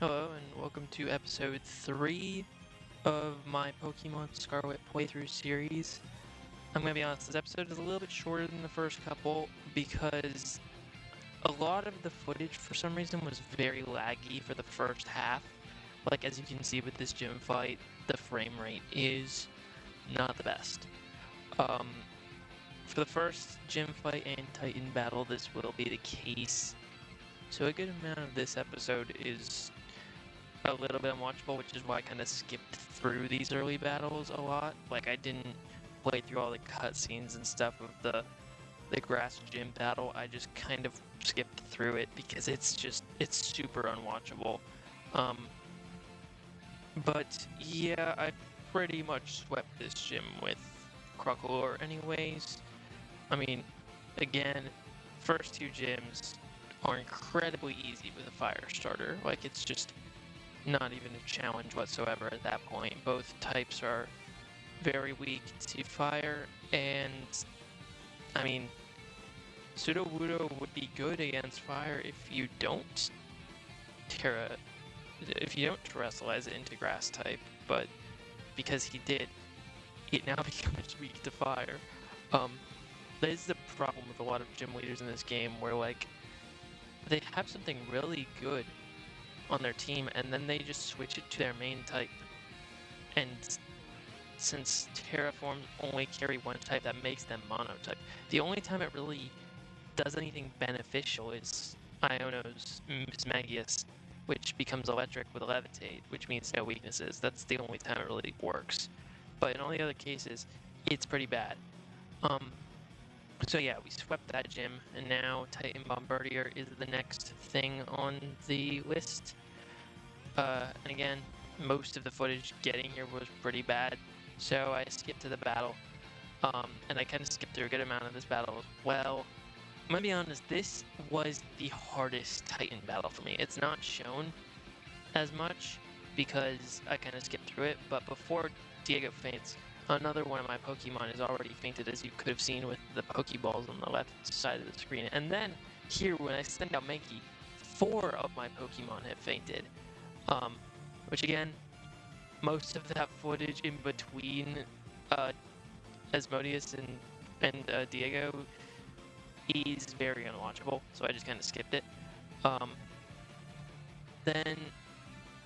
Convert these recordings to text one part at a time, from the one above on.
Hello and welcome to episode 3 of my Pokemon Scarlet playthrough series. I'm gonna be honest, this episode is a little bit shorter than the first couple because a lot of the footage for some reason was very laggy for the first half. Like as you can see with this gym fight, the frame rate is not the best. Um, for the first gym fight and Titan battle, this will be the case. So a good amount of this episode is a little bit unwatchable, which is why I kind of skipped through these early battles a lot. Like I didn't play through all the cutscenes and stuff of the grass gym battle. I just kind of skipped through it because it's super unwatchable. Um, but yeah, I pretty much swept this gym with Crocolore anyways. I mean, again, first two gyms are incredibly easy with a fire starter. Like it's just not even a challenge whatsoever at that point. Both types are very weak to fire, and I mean, Sudowoodo would be good against fire if you don't terrestrialize it into grass type, but because he did, it now becomes weak to fire. That is the problem with a lot of gym leaders in this game, where like they have something really good on their team and then they just switch it to their main type. And since Terraforms only carry one type, that makes them monotype. The only time it really does anything beneficial is Iono's Mismagius, which becomes electric with Levitate, which means no weaknesses. That's the only time it really works. But in all the other cases, it's pretty bad. So yeah, we swept that gym, and now Titan Bombirdier is the next thing on the list. And again, most of the footage getting here was pretty bad, so I skipped to the battle. And I kind of skipped through a good amount of this battle as well. I'm gonna be honest, this was the hardest Titan battle for me. It's not shown as much because I kind of skipped through it, but before Diego faints, another one of my Pokemon is already fainted, as you could have seen with the Pokeballs on the left side of the screen. And then here, when I send out Mankey, 4 of my Pokemon have fainted. Which again, most of that footage in between Asmodeus and Diego is very unwatchable, so I just kind of skipped it. Then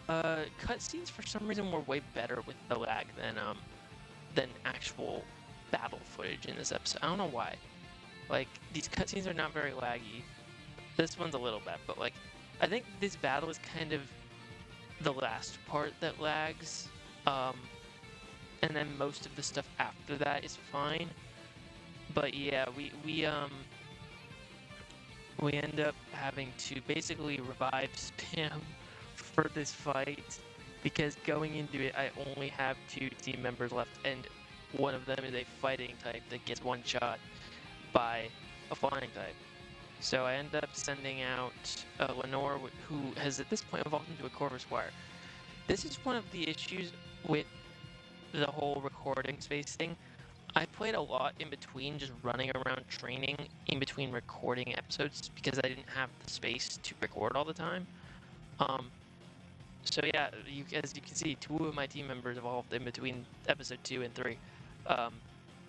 cutscenes for some reason were way better with the lag than actual battle footage in this episode. I don't know why. Like, these cutscenes are not very laggy. This one's a little bit, but like, I think this battle is kind of the last part that lags. And then most of the stuff after that is fine. But yeah, we end up having to basically revive spam for this fight, because going into it, I only have 2 team members left, and one of them is a fighting type that gets one shot by a flying type. So I end up sending out Lenore, who has at this point evolved into a Corvusquire. This is one of the issues with the whole recording space thing. I played a lot in between, just running around training in between recording episodes because I didn't have the space to record all the time. So yeah, as you can see, 2 of my team members evolved in between episode 2 and 3.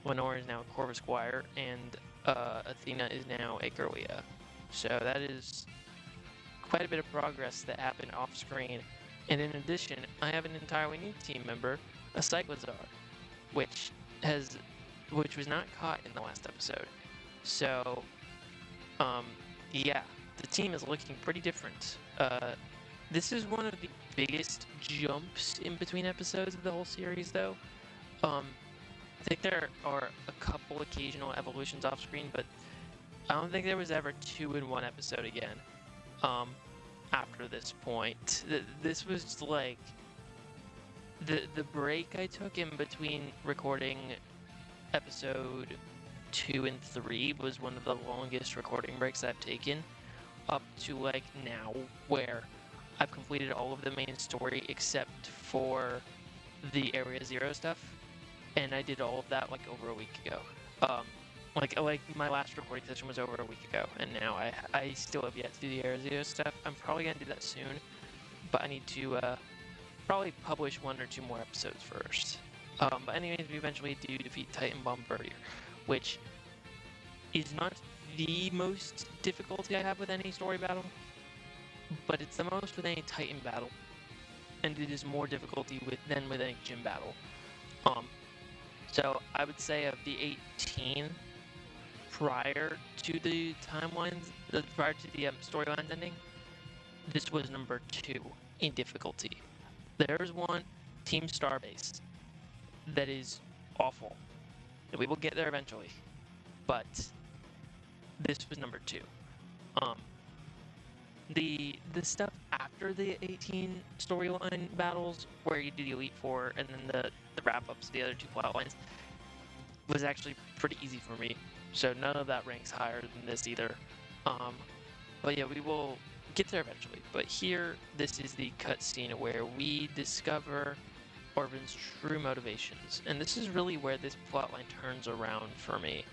Lenore is now a Corvusquire, and Athena is now a Gerlia. So that is quite a bit of progress that happened off screen. And in addition, I have an entirely new team member, a Cyclizar, which was not caught in the last episode. So, yeah, the team is looking pretty different. This is one of the biggest jumps in between episodes of the whole series, though. I think there are a couple occasional evolutions off screen, but I don't think there was ever 2 in one episode again. After this point, this was like the break I took in between recording episode 2 and 3 was one of the longest recording breaks I've taken up to like now, where I've completed all of the main story except for the Area Zero stuff, and I did all of that like over a week ago. Like my last recording session was over a week ago, and now I still have yet to do the Area Zero stuff. I'm probably gonna do that soon, but I need to probably publish 1 or 2 more episodes first. But anyways, we eventually do defeat Titan Bombirdier, which is not the most difficulty I have with any story battle, but it's the most with any Titan battle, and it is more difficulty than with any gym battle. So I would say of the 18 prior to the timelines, prior to the storylines ending, this was number 2 in difficulty. There's one, Team Starbase, that is awful. We will get there eventually, but this was number 2. The stuff after the 18 storyline battles, where you do the Elite Four and then the wrap-ups of the other 2 plot lines, was actually pretty easy for me. So none of that ranks higher than this either. But yeah, we will get there eventually. But here, this is the cutscene where we discover Orban's true motivations. And this is really where this plotline turns around for me.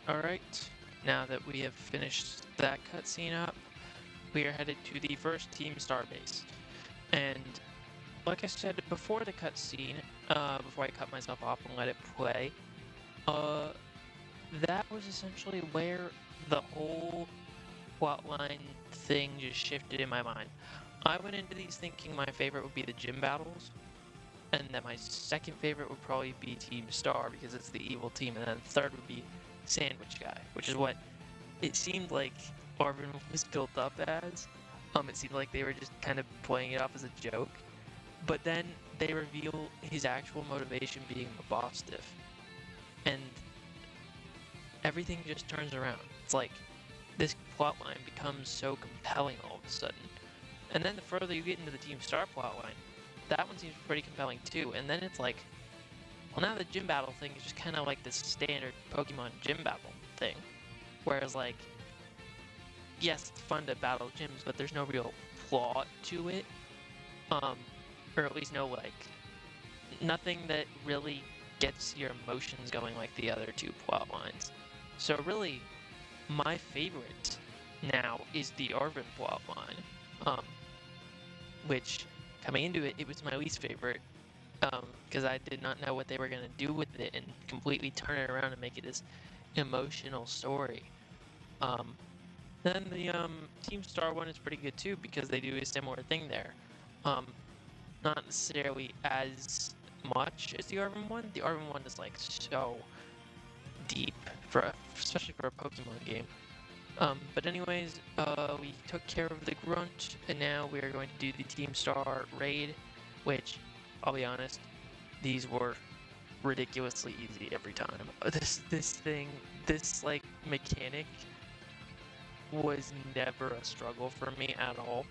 Alright, now that we have finished that cutscene up, we are headed to the first Team Starbase. And like I said before the cutscene, before I cut myself off and let it play. That was essentially where the whole plotline thing just shifted in my mind. I went into these thinking my favorite would be the gym battles, and that my second favorite would probably be Team Star because it's the evil team, and then the third would be Sandwich Guy, which is what it seemed like Arvin was built up as. It seemed like they were just kind of playing it off as a joke, but then they reveal his actual motivation being the boss diff, and everything just turns around. It's like this plotline becomes so compelling all of a sudden. And then the further you get into the Team Star plotline, that one seems pretty compelling too. And then it's like, well, now the gym battle thing is just kind of like this standard Pokemon gym battle thing. Whereas, like, yes, it's fun to battle gyms, but there's no real plot to it. Or at least no, like, nothing that really gets your emotions going like the other two plot lines. So really, my favorite now is the Arvin plotline, which, coming into it, it was my least favorite, because I did not know what they were going to do with it and completely turn it around and make it this emotional story. Then the Team Star one is pretty good too, because they do a similar thing there. Not necessarily as much as the Arvin one. The Arvin one is like so deep, especially for a Pokemon game. But anyways, we took care of the Grunt, and now we are going to do the Team Star raid, which, I'll be honest, these were ridiculously easy every time. This like mechanic was never a struggle for me at all,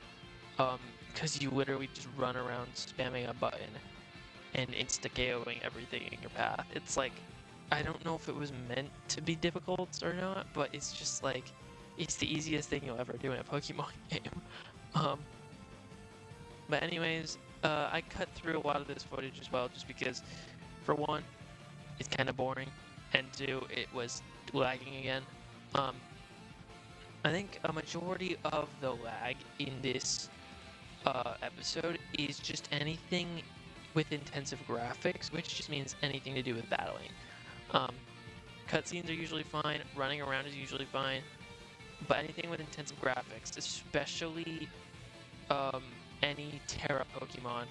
because you literally just run around spamming a button and insta-KOing everything in your path. It's like, I don't know if it was meant to be difficult or not, but it's just like, it's the easiest thing you'll ever do in a Pokemon game. But anyways, I cut through a lot of this footage as well, just because, for one, it's kind of boring, and two, it was lagging again. I think a majority of the lag in this episode is just anything with intensive graphics, which just means anything to do with battling. Cutscenes are usually fine, running around is usually fine, but anything with intensive graphics, especially any Terra Pokemon,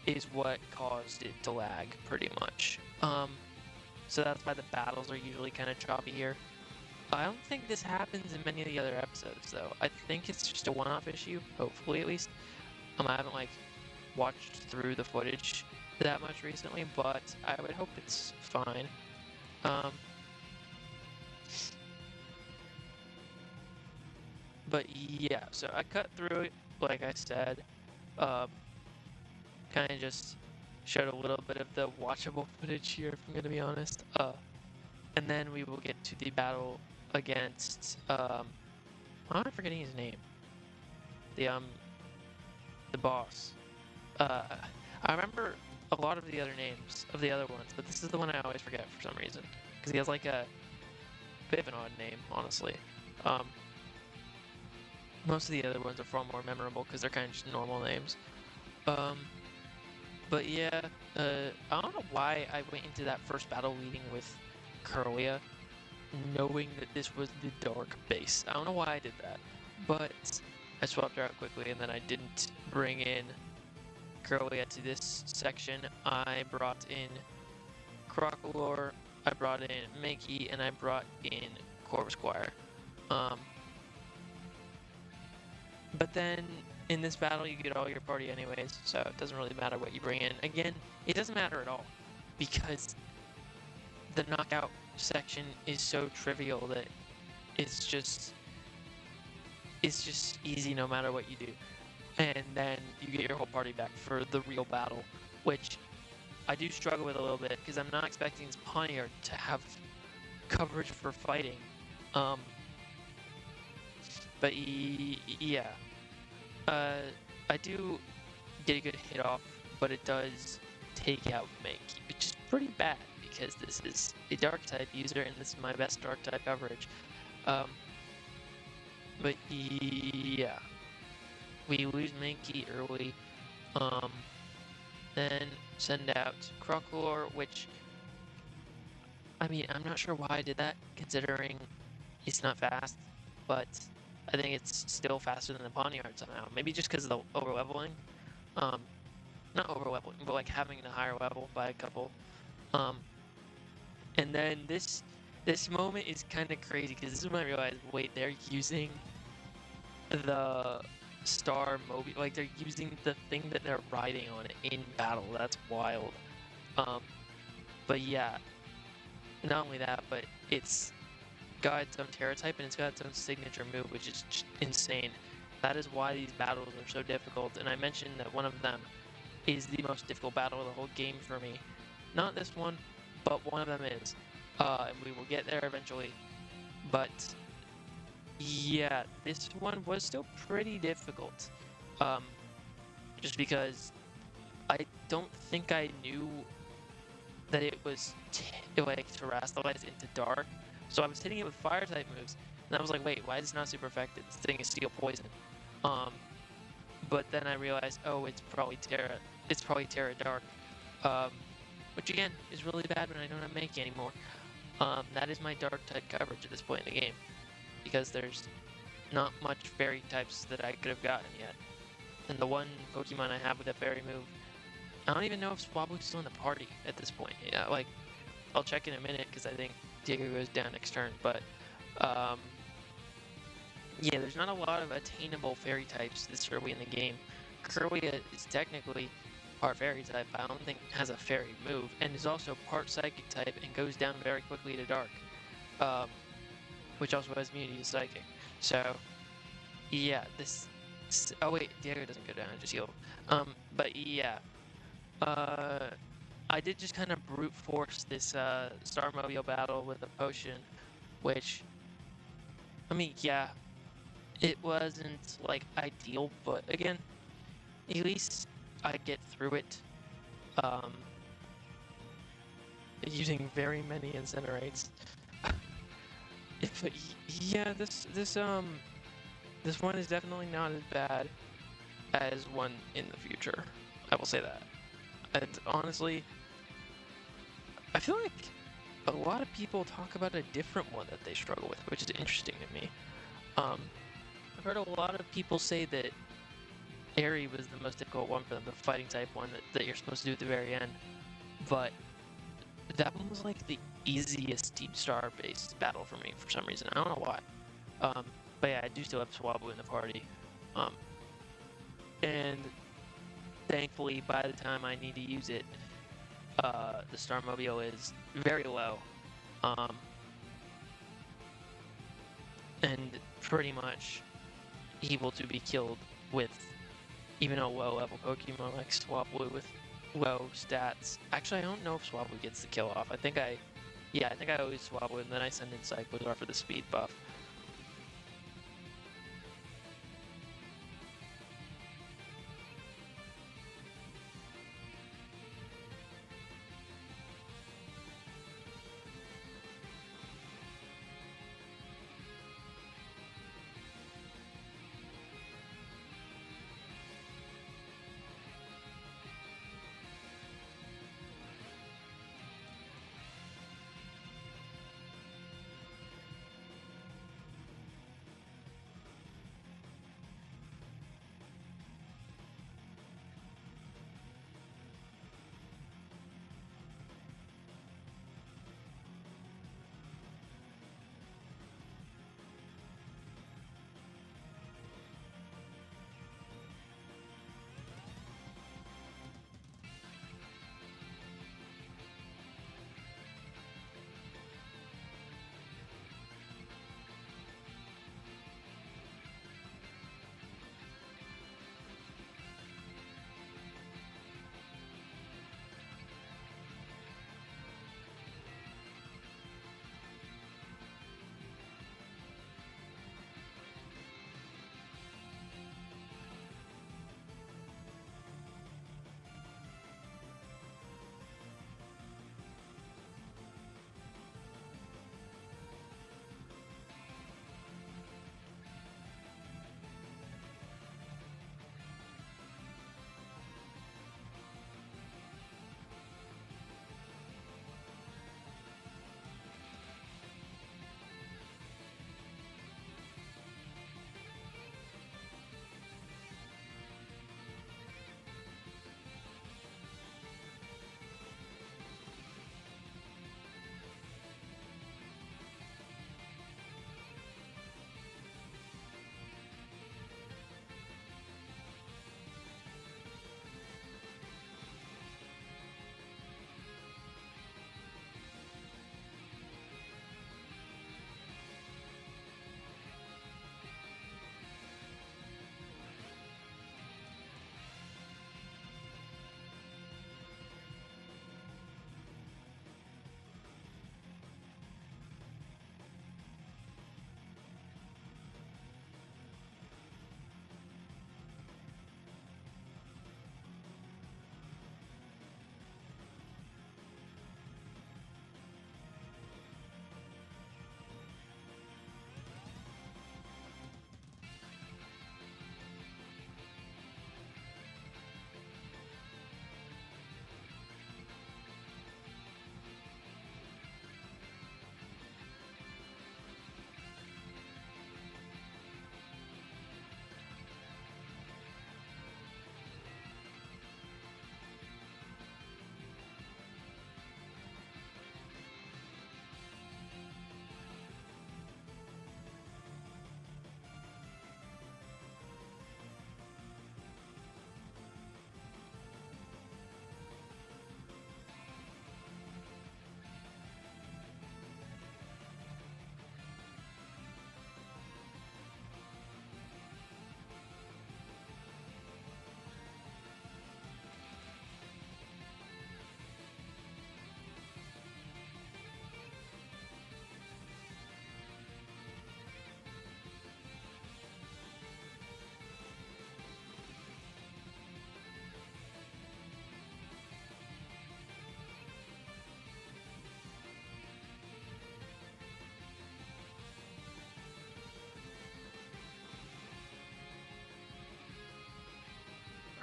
is what caused it to lag pretty much. So that's why the battles are usually kind of choppy here. I don't think this happens in many of the other episodes, though. I think it's just a one-off issue, hopefully at least. I haven't like watched through the footage that much recently, but I would hope it's fine. But yeah, so I cut through it, like I said, kind of just showed a little bit of the watchable footage here, if I'm gonna be honest. And then we will get to the battle against, I'm forgetting his name. The boss. I remember a lot of the other names of the other ones, but this is the one I always forget for some reason, because he has like a bit of an odd name, honestly. Most of the other ones are far more memorable because they're kind of just normal names. But yeah, I don't know why I went into that first battle leading with Curlia, knowing that this was the dark base. I don't know why I did that, but I swapped her out quickly, and then I didn't bring in Curlia to this section. I brought in Crocalor, I brought in Mankey, and I brought in Corvisquire. But then in this battle you get all your party anyways, so it doesn't really matter what you bring in. Again, it doesn't matter at all, because the knockout section is so trivial that it's just easy no matter what you do. And then you get your whole party back for the real battle, which I do struggle with a little bit, because I'm not expecting Pawniard to have coverage for fighting. But yeah, I do get a good hit off, but it does take out Mankey, which is pretty bad, because this is a dark type user and this is my best dark type coverage. But yeah, we lose Mankey early, then send out Crocolore, which, I mean, I'm not sure why I did that, considering he's not fast, but I think it's still faster than the Pawniard somehow. Maybe just because of the overleveling. Um, Not overleveling, but like having a higher level by a couple. Um, and then this moment is kind of crazy because this is when I realized, wait, they're using the Star Mobile, like they're using the thing that they're riding on in battle. That's wild. Um, but yeah, not only that, but it's got its own Terra type and it's got its own signature move, which is just insane. That is why these battles are so difficult. And I mentioned that one of them is the most difficult battle of the whole game for me. Not this one, but one of them is. And we will get there eventually. But yeah, this one was still pretty difficult. Just because I don't think I knew that it was like terrestrialized into dark. So I was hitting it with fire type moves, and I was like, wait, why is this not super effective? This thing is steel poison. But then I realized, oh, it's probably Terra. It's probably Terra Dark. Which again is really bad when I don't have Mankey anymore. That is my dark type coverage at this point in the game, because there's not much fairy types that I could have gotten yet. And the one Pokemon I have with a fairy move, I don't even know if Swablu's still in the party at this point. Yeah, like, I'll check in a minute because I think Diego goes down next turn. But yeah, there's not a lot of attainable fairy types this early in the game. Kirlia is technically part fairy type, but I don't think has a fairy move, and is also part psychic type and goes down very quickly to dark, which also has immunity to psychic. So yeah, oh wait, Diego doesn't go down, I just healed. But yeah, I did just kind of brute force this Starmobile battle with a potion, which, I mean, yeah, it wasn't like ideal, but again, at least I get through it using very many incinerates. But yeah, this one is definitely not as bad as one in the future. I will say that. And honestly, I feel like a lot of people talk about a different one that they struggle with, which is interesting to me. I've heard a lot of people say that Airy was the most difficult one for them, the fighting type one that you're supposed to do at the very end. But that one was like the easiest Deep Star based battle for me for some reason. I don't know why. But yeah, I do still have Swablu in the party. And thankfully, by the time I need to use it, the Starmobile is very low. And pretty much able to be killed with even a low level Pokemon like Swablu with low stats. Actually, I don't know if Swablu gets the kill off. I think I always Swablu and then I send in Cyclizar for the speed buff.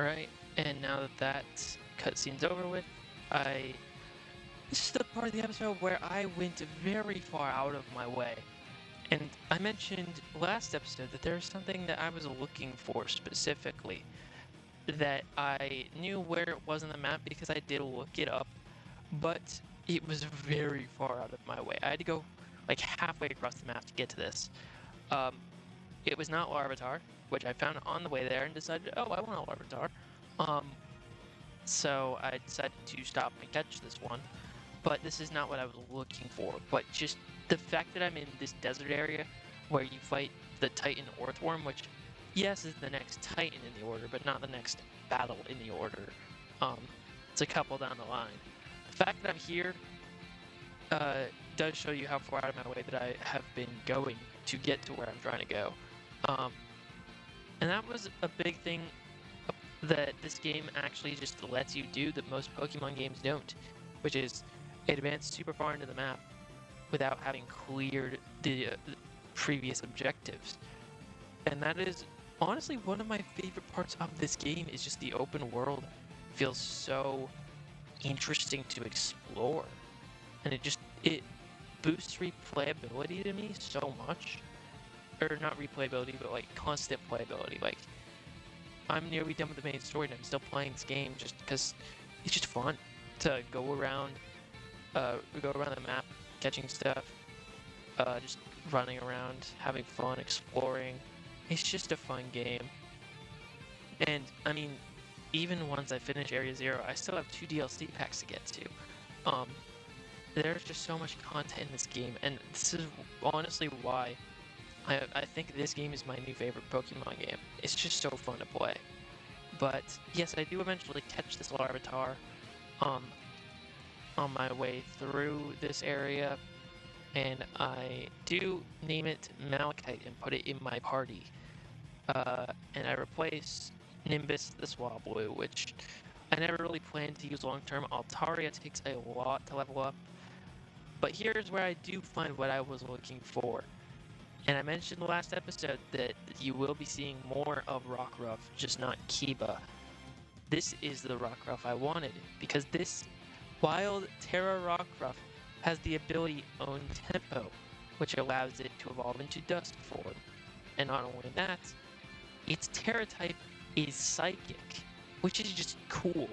Alright, and now that that cutscene's over with, this is the part of the episode where I went very far out of my way. And I mentioned last episode that there was something that I was looking for specifically. That I knew where it was on the map because I did look it up, but it was very far out of my way. I had to go like halfway across the map to get to this. It was not Larvitar, which I found on the way there and decided, oh, I want a Larvitar. So I decided to stop and catch this one. But this is not what I was looking for. But just the fact that I'm in this desert area where you fight the Titan Earthworm, which, yes, is the next Titan in the order, but not the next battle in the order. It's a couple down the line. The fact that I'm here does show you how far out of my way that I have been going to get to where I'm trying to go. And that was a big thing that this game actually just lets you do that most Pokemon games don't, which is advance super far into the map without having cleared the previous objectives. And that is honestly one of my favorite parts of this game, is just the open world. It feels so interesting to explore, and it boosts replayability to me so much. Or not replayability, but like constant playability. Like, I'm nearly done with the main story and I'm still playing this game just because it's just fun to go around the map, catching stuff, just running around, having fun, exploring. It's just a fun game. And I mean, even once I finish Area 0, I still have 2 DLC packs to get to. There's just so much content in this game, and this is honestly why I think this game is my new favorite Pokemon game. It's just so fun to play. But yes, I do eventually catch this Larvitar on my way through this area, and I do name it Malachite and put it in my party. And I replace Nimbus the Swablu, which I never really planned to use long term. Altaria takes a lot to level up. But here's where I do find what I was looking for. And I mentioned in the last episode that you will be seeing more of Rockruff, just not Kiba. This is the Rockruff I wanted, because this Wild Terra Rockruff has the ability Own Tempo, which allows it to evolve into Dusk form. And not only that, its Terra type is Psychic, which is just cool.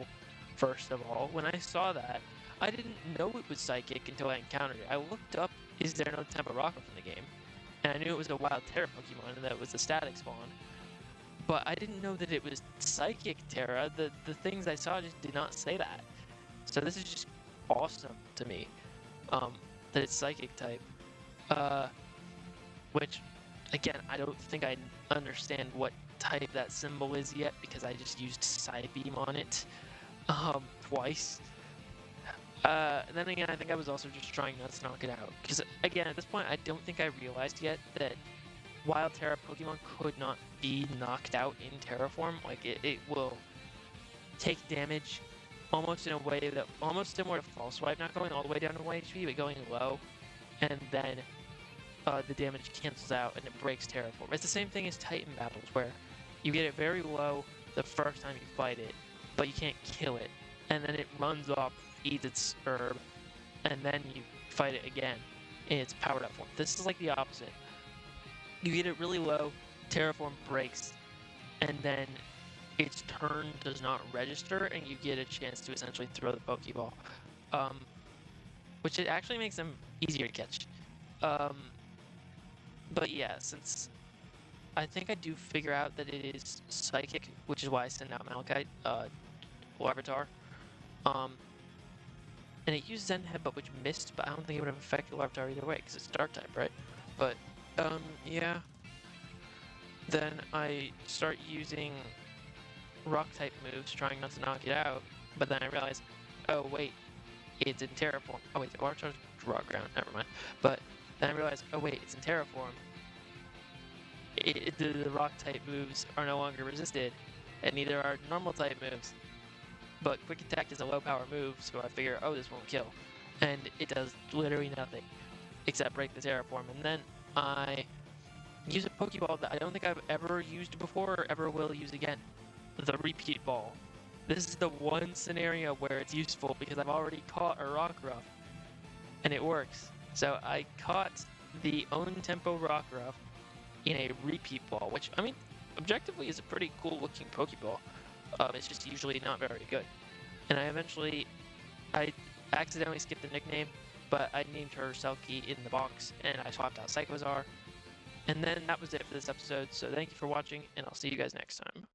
First of all, when I saw that, I didn't know it was Psychic until I encountered it. I looked up, is there no Tempo Rockruff in the game? And I knew it was a Wild Terra Pokemon and that it was a static spawn. But I didn't know that it was Psychic Terra. The things I saw just did not say that. So this is just awesome to me, that it's Psychic type. Which, again, I don't think I understand what type that symbol is yet, because I just used Psybeam on it twice. And then again, I think I was also just trying not to knock it out. Because, again, at this point, I don't think I realized yet that Wild Terra Pokemon could not be knocked out in Terra form. Like, it will take damage almost in a way that, almost similar to False Swipe, not going all the way down to 1 HP, but going low. And then the damage cancels out and it breaks Terra form. It's the same thing as Titan battles, where you get it very low the first time you fight it, but you can't kill it. And then it runs off, eats its herb, and then you fight it again in its powered up form. This is like the opposite. You get it really low, Terraform breaks, and then its turn does not register, and you get a chance to essentially throw the Pokeball. Which it actually makes them easier to catch. But yeah, since I think I do figure out that it is Psychic, which is why I send out Malachite, Larvitar. And it used Zen Headbutt, which missed, but I don't think it would have affected Larvitar either way, because it's Dark type, right? But, yeah. Then I start using Rock type moves, trying not to knock it out, but then I realize, oh wait, it's in Terra form. Oh wait, the Larvitar's Rock Ground, never mind. But then I realize, oh wait, it's in Terra form. The Rock type moves are no longer resisted, and neither are normal type moves. But Quick Attack is a low power move, so I figure, oh, this won't kill. And it does literally nothing except break the Terraform. And then I use a Pokeball that I don't think I've ever used before or ever will use again. the repeat ball. This is the one scenario where it's useful because I've already caught a Rockruff, and it works. So I caught the own tempo Rockruff in a repeat ball, which, I mean, objectively is a pretty cool looking Pokeball. It's just usually not very good. And I accidentally skipped the nickname, but I named her Selkie in the box, and I swapped out Psychozar. And then that was it for this episode, so thank you for watching, and I'll see you guys next time.